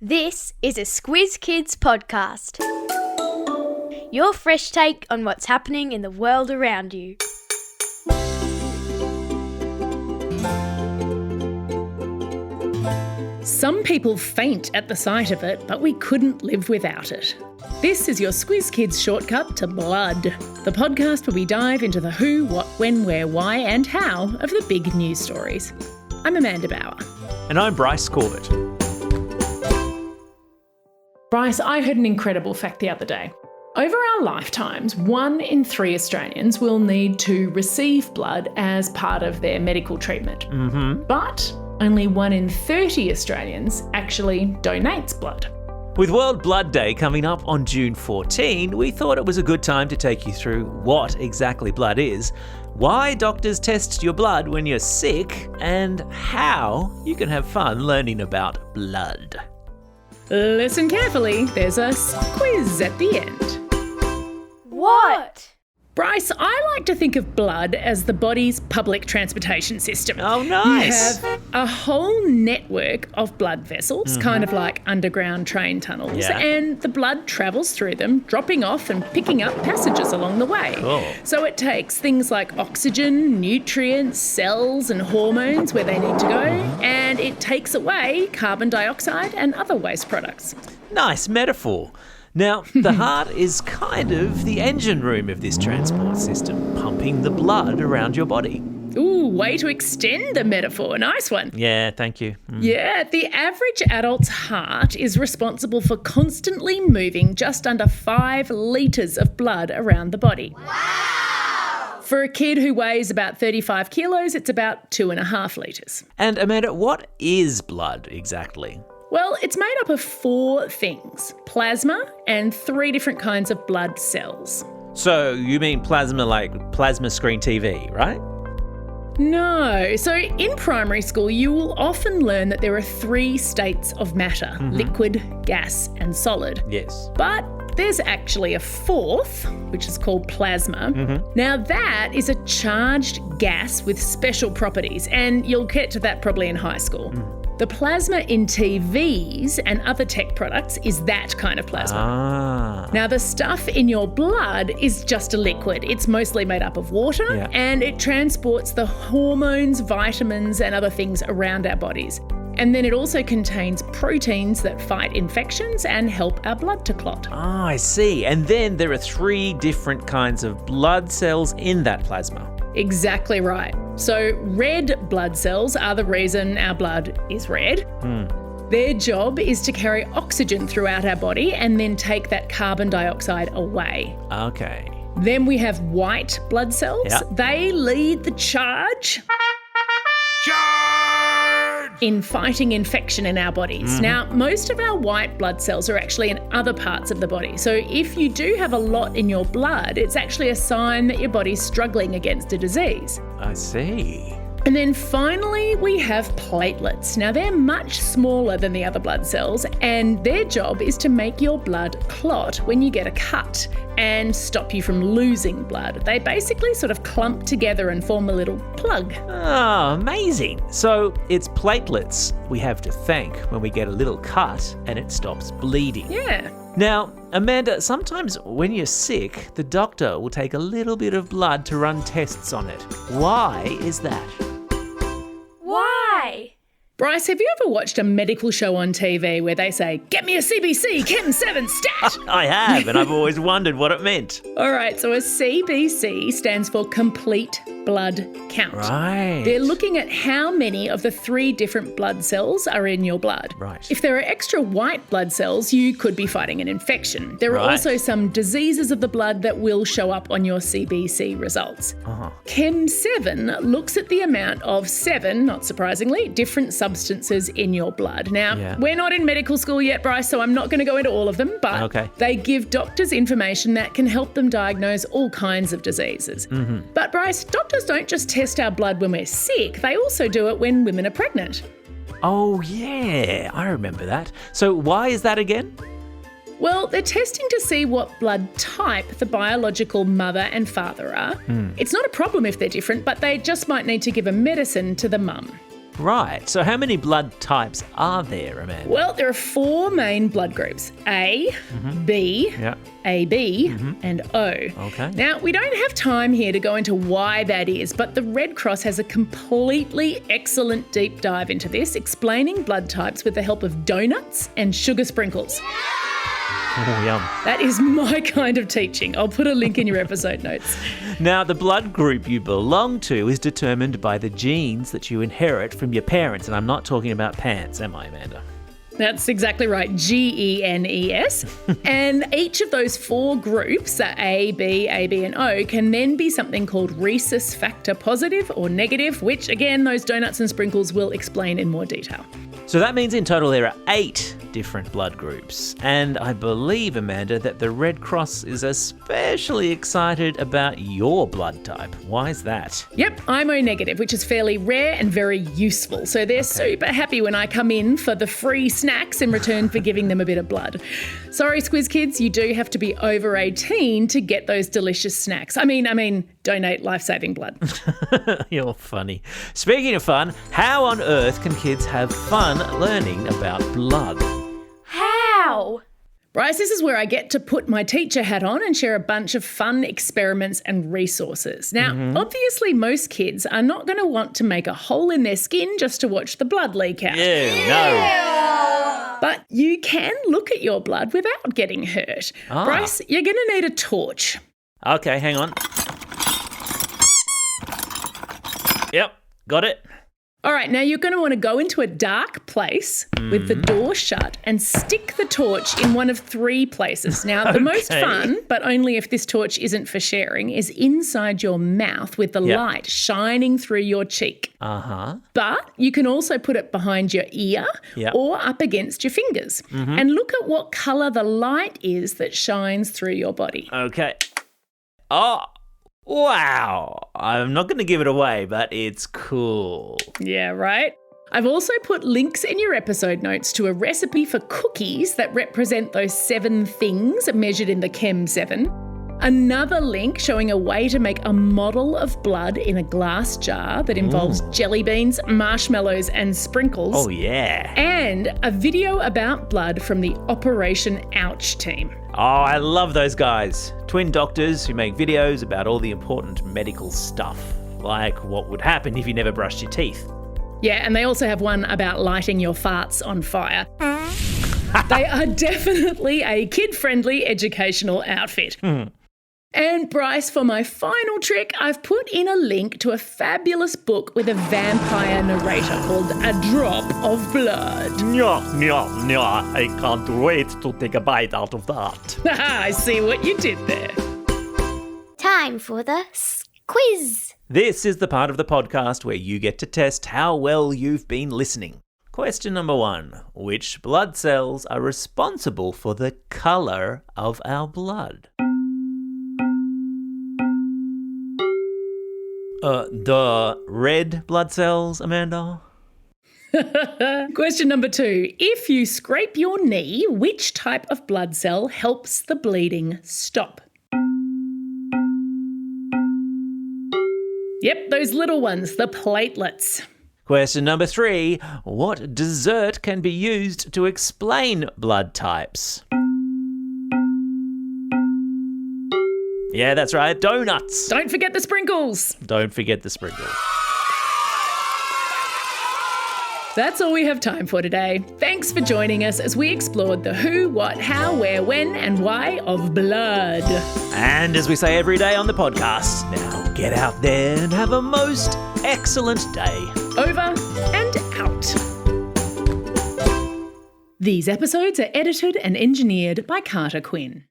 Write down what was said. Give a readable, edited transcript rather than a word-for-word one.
This is a Squiz Kids podcast. Your fresh take on what's happening in the world around you. Some people faint at the sight of it, but we couldn't live without it. This is your Squiz Kids Shortcut to Blood, the podcast where we dive into the who, what, when, where, why and how of the big news stories. I'm Amanda Bauer. And I'm Bryce Corbett. Bryce, I heard an incredible fact the other day. Over our lifetimes, 1 in 3 Australians will need to receive blood as part of their medical treatment. But only 1 in 30 Australians actually donates blood. With World Blood Day coming up on June 14, we thought it was a good time to take you through what exactly blood is, why doctors test your blood when you're sick, and how you can have fun learning about blood. Listen carefully, there's a quiz at the end. What? Bryce, I like to think of blood as the body's public transportation system. Oh, nice. You have a whole network of blood vessels, kind of like underground train tunnels, and the blood travels through them, dropping off and picking up passengers along the way. Cool. So it takes things like oxygen, nutrients, cells and hormones where they need to go, and it takes away carbon dioxide and other waste products. Nice metaphor. Now, the heart is kind of the engine room of this transport system, pumping the blood around your body. Ooh, way to extend the metaphor. Nice one. Yeah, thank you. Yeah, the average adult's heart is responsible for constantly moving just under 5 litres of blood around the body. Wow! For a kid who weighs about 35 kilos, it's about 2.5 litres. And Amanda, what is blood exactly? Well, it's made up of 4 things: plasma and 3 different kinds of blood cells. So you mean plasma like plasma screen TV, right? No. So in primary school, you will often learn that there are 3 states of matter: liquid, gas and solid. Yes. But there's actually a 4th, which is called plasma. Now that is a charged gas with special properties, and you'll get to that probably in high school. The plasma in TVs and other tech products is that kind of plasma. Now, the stuff in your blood is just a liquid. It's mostly made up of water, and it transports the hormones, vitamins, and other things around our bodies. And then it also contains proteins that fight infections and help our blood to clot. I see. And then there are 3 different kinds of blood cells in that plasma. Exactly right. So red blood cells are the reason our blood is red. Their job is to carry oxygen throughout our body and then take that carbon dioxide away. Okay. Then we have white blood cells. They lead the charge in fighting infection in our bodies. Now, most of our white blood cells are actually in other parts of the body. So if you do have a lot in your blood, it's actually a sign that your body's struggling against a disease. I see. And then finally, we have platelets. Now, they're much smaller than the other blood cells, and their job is to make your blood clot when you get a cut and stop you from losing blood. They basically sort of clump together and form a little plug. Oh, amazing. So it's platelets we have to thank when we get a little cut and it stops bleeding. Yeah. Now, Amanda, sometimes when you're sick, the doctor will take a little bit of blood to run tests on it. Why is that? Why? Bryce, have you ever watched a medical show on TV where they say, "Get me a CBC, Chem 7 stat"? I have, and I've always wondered what it meant. All right, so a CBC stands for complete blood count. Right. They're looking at how many of the 3 different blood cells are in your blood. Right. If there are extra white blood cells, you could be fighting an infection. There are also some diseases of the blood that will show up on your CBC results. Chem 7 looks at the amount of 7, not surprisingly, different substances in your blood. Now, we're not in medical school yet, Bryce, so I'm not going to go into all of them, but they give doctors information that can help them diagnose all kinds of diseases. But Bryce, doctors don't just test our blood when we're sick, they also do it when women are pregnant. Oh, yeah, I remember that. So why is that again? Well, they're testing to see what blood type the biological mother and father are. It's not a problem if they're different, but they just might need to give a medicine to the mum. Right. So how many blood types are there, Amanda? Well, there are 4 main blood groups, A, B, Yeah. AB, and O. Okay. Now, we don't have time here to go into why that is, but the Red Cross has a completely excellent deep dive into this, explaining blood types with the help of donuts and sugar sprinkles. Oh, yum. That is my kind of teaching. I'll put a link in your episode notes. Now, the blood group you belong to is determined by the genes that you inherit from your parents. And I'm not talking about pants, am I, Amanda? That's exactly right, GENES. And each of those 4 groups, A, B, AB and O, can then be something called rhesus factor positive or negative, which again, those donuts and sprinkles will explain in more detail. So that means in total there are 8 different blood groups. And I believe, Amanda, that the Red Cross is especially excited about your blood type. Why is that? Yep, I'm O negative, which is fairly rare and very useful. So they're super happy when I come in for the free snacks in return for giving them a bit of blood. Sorry, Squiz Kids, you do have to be over 18 to get those delicious snacks. I mean, donate life-saving blood. You're funny. Speaking of fun, how on earth can kids have fun learning about blood? How? Bryce, this is where I get to put my teacher hat on and share a bunch of fun experiments and resources. Now, obviously, most kids are not going to want to make a hole in their skin just to watch the blood leak out. No. But you can look at your blood without getting hurt. Bryce, you're going to need a torch. Okay, hang on. Yep, got it. All right, now you're going to want to go into a dark place with the door shut and stick the torch in one of 3 places. Now, the most fun, but only if this torch isn't for sharing, is inside your mouth with the light shining through your cheek. Uh-huh. But you can also put it behind your ear or up against your fingers. And look at what colour the light is that shines through your body. Okay. Oh, wow. I'm not going to give it away, but it's cool. Yeah, right? I've also put links in your episode notes to a recipe for cookies that represent those 7 things measured in the Chem 7. Another link showing a way to make a model of blood in a glass jar that involves jelly beans, marshmallows and sprinkles. Oh, yeah. And a video about blood from the Operation Ouch team. Oh, I love those guys. Twin doctors who make videos about all the important medical stuff, like what would happen if you never brushed your teeth. Yeah, and they also have one about lighting your farts on fire. They are definitely a kid-friendly educational outfit. And Bryce, for my final trick, I've put in a link to a fabulous book with a vampire narrator called A Drop of Blood. I can't wait to take a bite out of that. I see what you did there. Time for the quiz. This is the part of the podcast where you get to test how well you've been listening. Question number 1. Which blood cells are responsible for the colour of our blood? The red blood cells, Amanda? Question number 2. If you scrape your knee, which type of blood cell helps the bleeding stop? Yep, those little ones, the platelets. Question number 3. What dessert can be used to explain blood types? Yeah, that's right. Donuts. Don't forget the sprinkles. Don't forget the sprinkles. That's all we have time for today. Thanks for joining us as we explored the who, what, how, where, when, and why of blood. And as we say every day on the podcast, now get out there and have a most excellent day. Over and out. These episodes are edited and engineered by Carter Quinn.